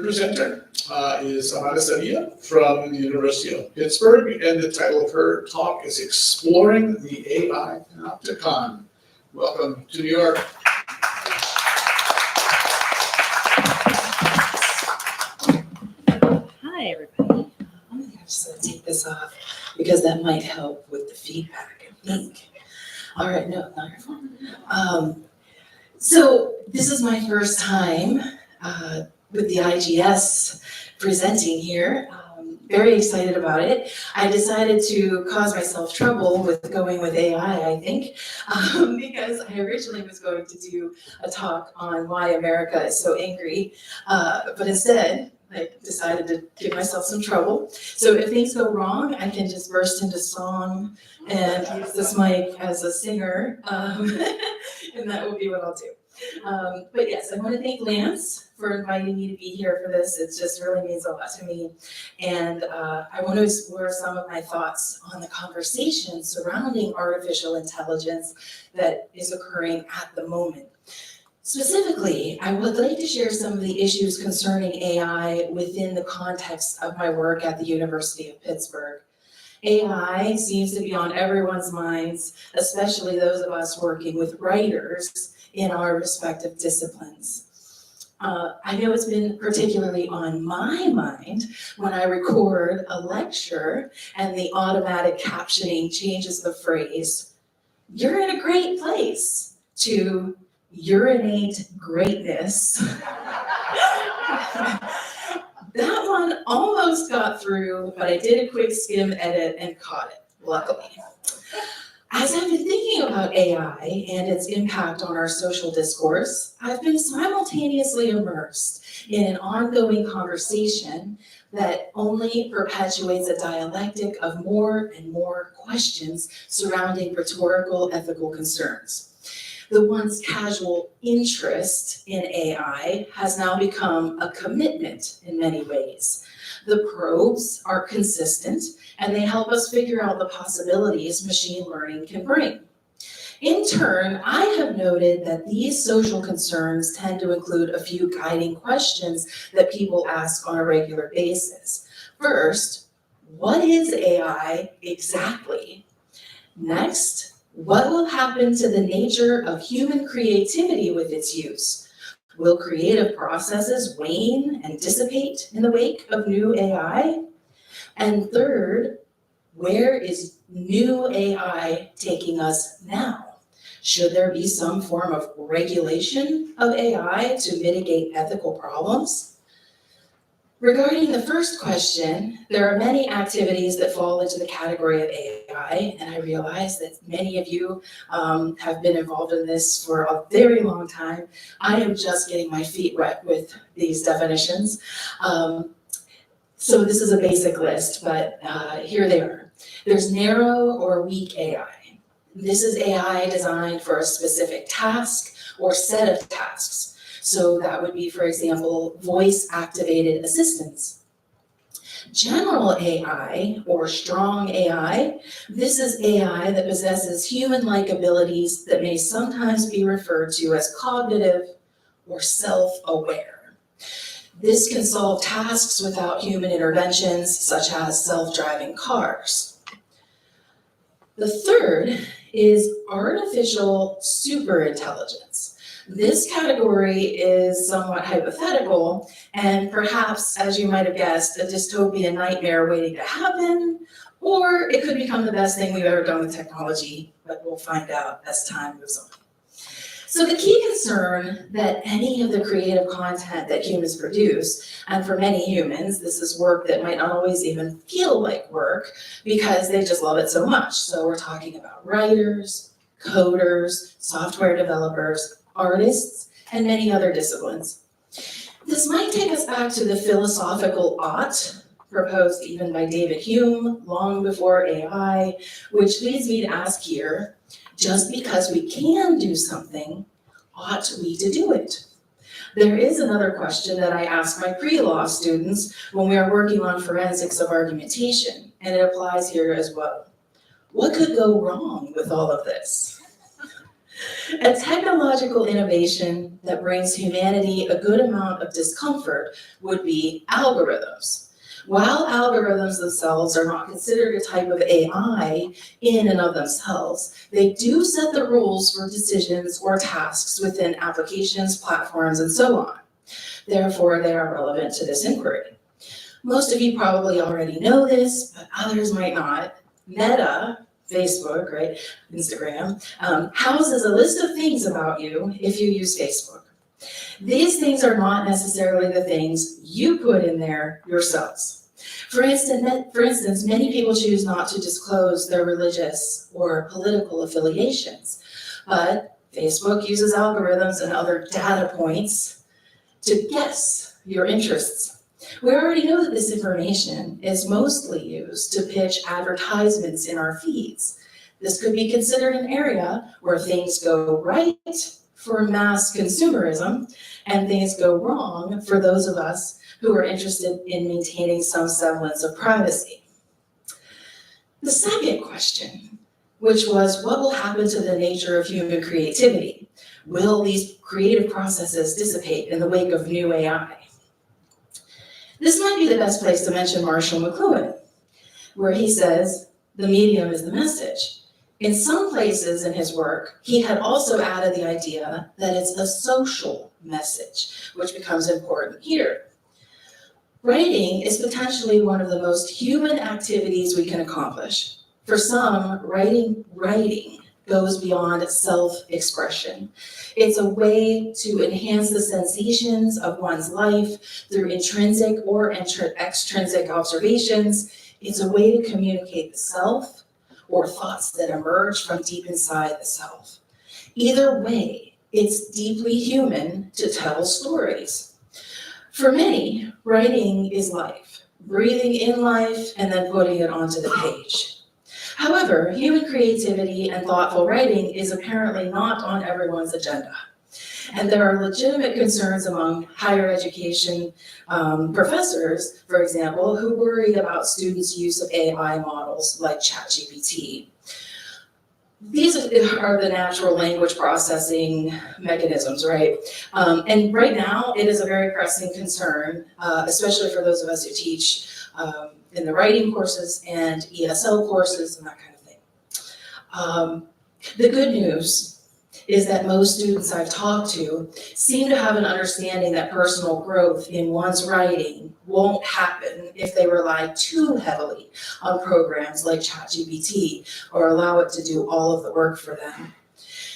Presenter is Sevilla from the University of Pittsburgh, and the title of her talk is Exploring the AI Panopticon. Welcome to New York. Hi, everybody. I'm going to just take this off because that might help with the feedback, I think. All right, no, not your phone. So this is my first time with the IGS presenting here. Very excited about it. I decided to cause myself trouble with going with AI, I think, because I originally was going to do a talk on why America is so angry, but instead I decided to give myself some trouble. So if things go wrong, I can just burst into song and use this mic as a singer, and that will be what I'll do. But yes, I want to thank Lance for inviting me to be here for this. It just really means a lot to me. And I want to explore some of my thoughts on the conversation surrounding artificial intelligence that is occurring at the moment. Specifically, I would like to share some of the issues concerning AI within the context of my work at the University of Pittsburgh. AI seems to be on everyone's minds, especially those of us working with writers in our respective disciplines. I know it's been particularly on my mind when I record a lecture and the automatic captioning changes the phrase, "You're in a great place," to "urinate greatness." That one almost got through, but I did a quick skim edit and caught it, luckily. As I've been thinking about AI and its impact on our social discourse, I've been simultaneously immersed in an ongoing conversation that only perpetuates a dialectic of more and more questions surrounding rhetorical ethical concerns. The once casual interest in AI has now become a commitment in many ways. The probes are consistent, and they help us figure out the possibilities machine learning can bring. In turn, I have noted that these social concerns tend to include a few guiding questions that people ask on a regular basis. First, what is AI exactly? Next, what will happen to the nature of human creativity with its use? Will creative processes wane and dissipate in the wake of new AI? And third, where is new AI taking us now? Should there be some form of regulation of AI to mitigate ethical problems? Regarding the first question, there are many activities that fall into the category of AI, and I realize that many of you have been involved in this for a very long time. I am just getting my feet wet with these definitions. So this is a basic list, but here they are. There's narrow or weak AI. This is AI designed for a specific task or set of tasks. So that would be, for example, voice-activated assistants. General AI or strong AI, this is AI that possesses human-like abilities that may sometimes be referred to as cognitive or self-aware. This can solve tasks without human interventions, such as self-driving cars. The third is artificial superintelligence. This category is somewhat hypothetical, and perhaps, as you might have guessed, a dystopian nightmare waiting to happen, or it could become the best thing we've ever done with technology, but we'll find out as time moves on. So the key concern that any of the creative content that humans produce, and for many humans, this is work that might not always even feel like work because they just love it so much. So we're talking about writers, coders, software developers, artists, and many other disciplines. This might take us back to the philosophical ought, proposed even by David Hume long before AI, which leads me to ask here, just because we can do something, ought we to do it? There is another question that I ask my pre-law students when we are working on forensics of argumentation, and it applies here as well. What could go wrong with all of this? A technological innovation that brings humanity a good amount of discomfort would be algorithms. While algorithms themselves are not considered a type of AI in and of themselves, they do set the rules for decisions or tasks within applications, platforms, and so on. Therefore, they are relevant to this inquiry. Most of you probably already know this, but others might not. Meta, Facebook, right, Instagram, houses a list of things about you if you use Facebook. These things are not necessarily the things you put in there yourselves. For instance, many people choose not to disclose their religious or political affiliations, but Facebook uses algorithms and other data points to guess your interests. We already know that this information is mostly used to pitch advertisements in our feeds. This could be considered an area where things go right for mass consumerism and things go wrong for those of us who are interested in maintaining some semblance of privacy. The second question, which was what will happen to the nature of human creativity? Will these creative processes dissipate in the wake of new AI? This might be the best place to mention Marshall McLuhan, where he says, the medium is the message. In some places in his work, he had also added the idea that it's a social message, which becomes important here. Writing is potentially one of the most human activities we can accomplish. For some, writing goes beyond self-expression. It's a way to enhance the sensations of one's life through intrinsic or extrinsic observations. It's a way to communicate the self or thoughts that emerge from deep inside the self. Either way, it's deeply human to tell stories. For many, writing is life, breathing in life and then putting it onto the page. However, human creativity and thoughtful writing is apparently not on everyone's agenda. And there are legitimate concerns among higher education professors, for example, who worry about students' use of AI models like ChatGPT. These are the natural language processing mechanisms, right? And right now, it is a very pressing concern, especially for those of us who teach in the writing courses and ESL courses and that kind of thing. The good news is that most students I've talked to seem to have an understanding that personal growth in one's writing won't happen if they rely too heavily on programs like ChatGPT or allow it to do all of the work for them.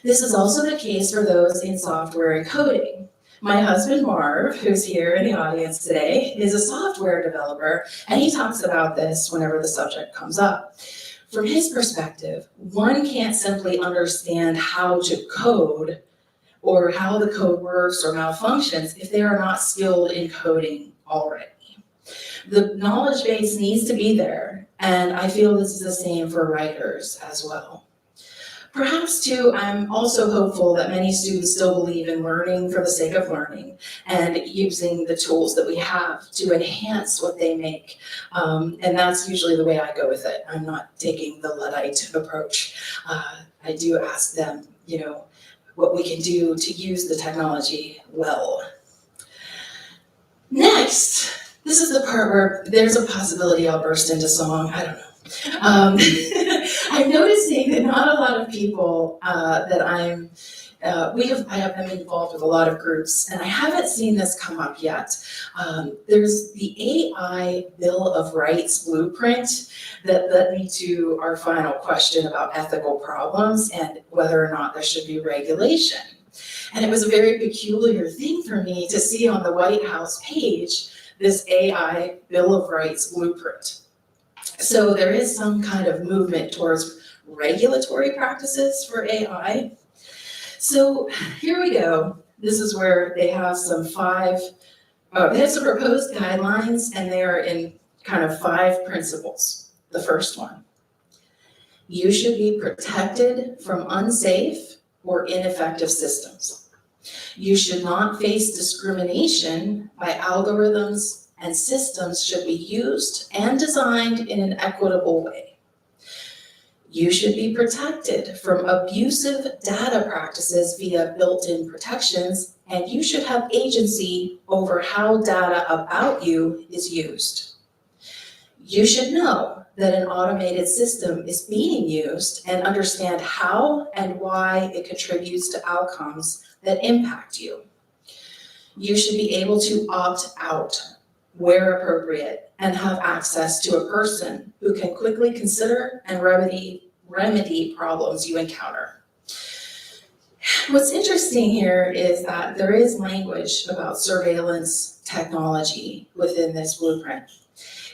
This is also the case for those in software and coding. My husband Marv, who's here in the audience today, is a software developer, and he talks about this whenever the subject comes up. From his perspective, one can't simply understand how to code or how the code works or malfunctions if they are not skilled in coding already. The knowledge base needs to be there, and I feel this is the same for writers as well. Perhaps too, I'm also hopeful that many students still believe in learning for the sake of learning and using the tools that we have to enhance what they make. And that's usually the way I go with it. I'm not taking the Luddite approach. I do ask them, what we can do to use the technology well. Next, this is the part where there's a possibility I'll burst into song. I don't know. I'm noticing that not a lot of people that I have been involved with a lot of groups, and I haven't seen this come up yet. There's the AI Bill of Rights blueprint that led me to our final question about ethical problems and whether or not there should be regulation. And it was a very peculiar thing for me to see on the White House page this AI Bill of Rights blueprint. So there is some kind of movement towards regulatory practices for AI. So here we go. This is where they have some proposed guidelines, and they are in kind of 5 principles. The first one, you should be protected from unsafe or ineffective systems. You should not face discrimination by algorithms, and systems should be used and designed in an equitable way. You should be protected from abusive data practices via built-in protections, and you should have agency over how data about you is used. You should know that an automated system is being used and understand how and why it contributes to outcomes that impact you. You should be able to opt out where appropriate and have access to a person who can quickly consider and remedy problems you encounter. What's interesting here is that there is language about surveillance technology within this blueprint.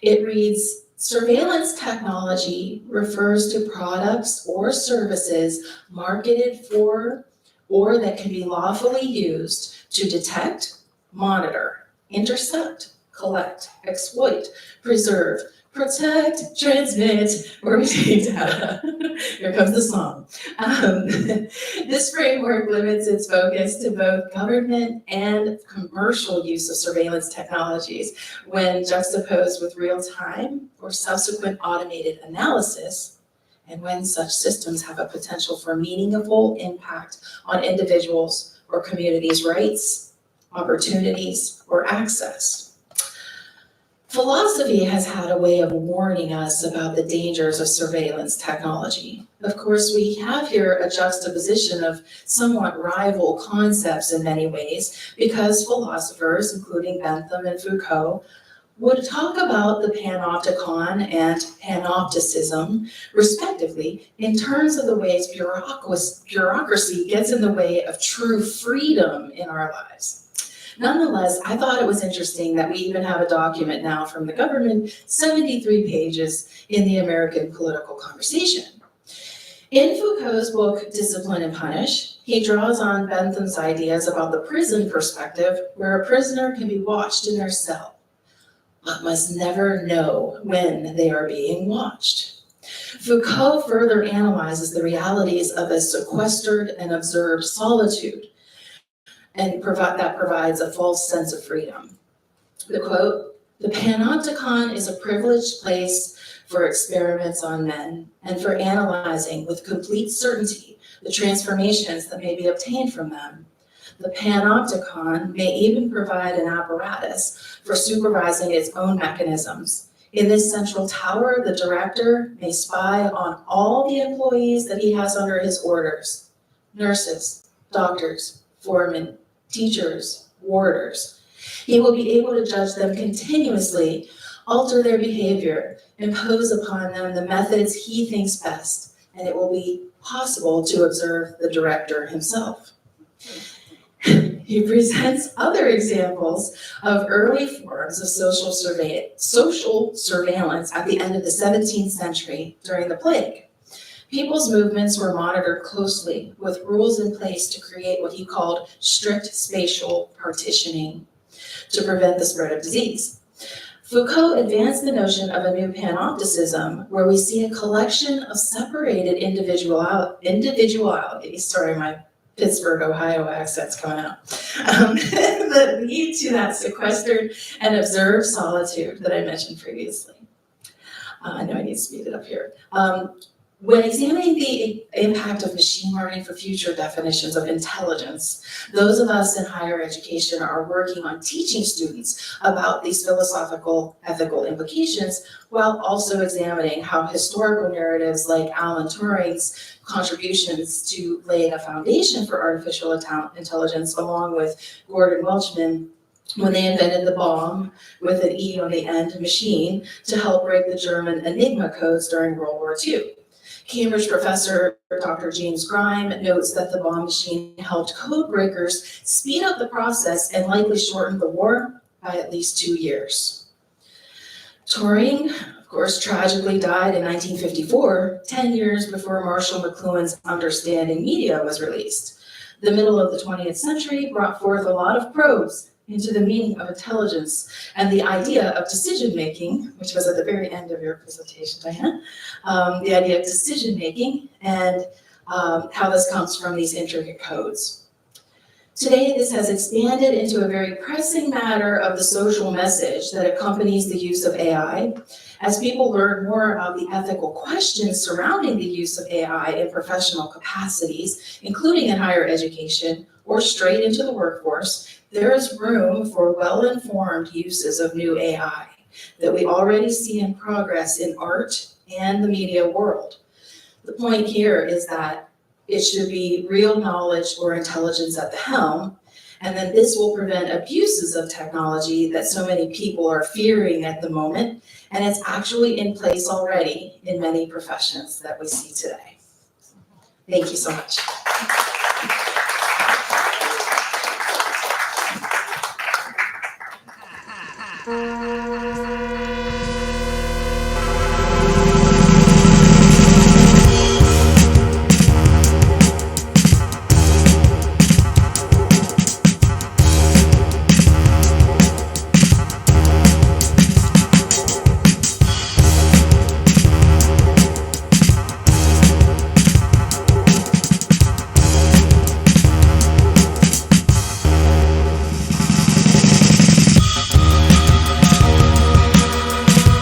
It reads, surveillance technology refers to products or services marketed for or that can be lawfully used to detect, monitor, intercept, collect, exploit, preserve, protect, transmit, or receive data. Here comes the song. This framework limits its focus to both government and commercial use of surveillance technologies when juxtaposed with real-time or subsequent automated analysis, and when such systems have a potential for meaningful impact on individuals' or communities' rights, opportunities, or access. Philosophy has had a way of warning us about the dangers of surveillance technology. Of course, we have here a juxtaposition of somewhat rival concepts in many ways, because philosophers, including Bentham and Foucault, would talk about the Panopticon and Panopticism, respectively, in terms of the ways bureaucracy gets in the way of true freedom in our lives. Nonetheless, I thought it was interesting that we even have a document now from the government, 73 pages in the American political conversation. In Foucault's book, Discipline and Punish, he draws on Bentham's ideas about the prison perspective, where a prisoner can be watched in their cell, but must never know when they are being watched. Foucault further analyzes the realities of a sequestered and observed solitude, and that provides a false sense of freedom. The quote, "The Panopticon is a privileged place for experiments on men and for analyzing with complete certainty the transformations that may be obtained from them. The Panopticon may even provide an apparatus for supervising its own mechanisms. In this central tower, the director may spy on all the employees that he has under his orders: nurses, doctors, foremen, teachers, warders. He will be able to judge them continuously, alter their behavior, impose upon them the methods he thinks best, and it will be possible to observe the director himself." He presents other examples of early forms of social surveillance at the end of the 17th century during the plague. People's movements were monitored closely with rules in place to create what he called strict spatial partitioning to prevent the spread of disease. Foucault advanced the notion of a new panopticism where we see a collection of separated individualities, sorry, my Pittsburgh, Ohio accent's coming out, that lead to that sequestered and observed solitude that I mentioned previously. I know I need to speed it up here. When examining the impact of machine learning for future definitions of intelligence, those of us in higher education are working on teaching students about these philosophical, ethical implications, while also examining how historical narratives like Alan Turing's contributions to laying a foundation for artificial intelligence, along with Gordon Welchman, when they invented the bomb with an E on the end machine to help break the German Enigma codes during World War II. Cambridge professor Dr. James Grime notes that the bomb machine helped code breakers speed up the process and likely shortened the war by at least 2 years. Turing, of course, tragically died in 1954, 10 years before Marshall McLuhan's Understanding Media was released. The middle of the 20th century brought forth a lot of probes into the meaning of intelligence and the idea of decision-making, which was at the very end of your presentation, Diana, the idea of decision-making and how this comes from these intricate codes. Today, this has expanded into a very pressing matter of the social message that accompanies the use of AI. As people learn more about the ethical questions surrounding the use of AI in professional capacities, including in higher education or straight into the workforce, there is room for well-informed uses of new AI that we already see in progress in art and the media world. The point here is that it should be real knowledge or intelligence at the helm, and then this will prevent abuses of technology that so many people are fearing at the moment, and it's actually in place already in many professions that we see today. Thank you so much.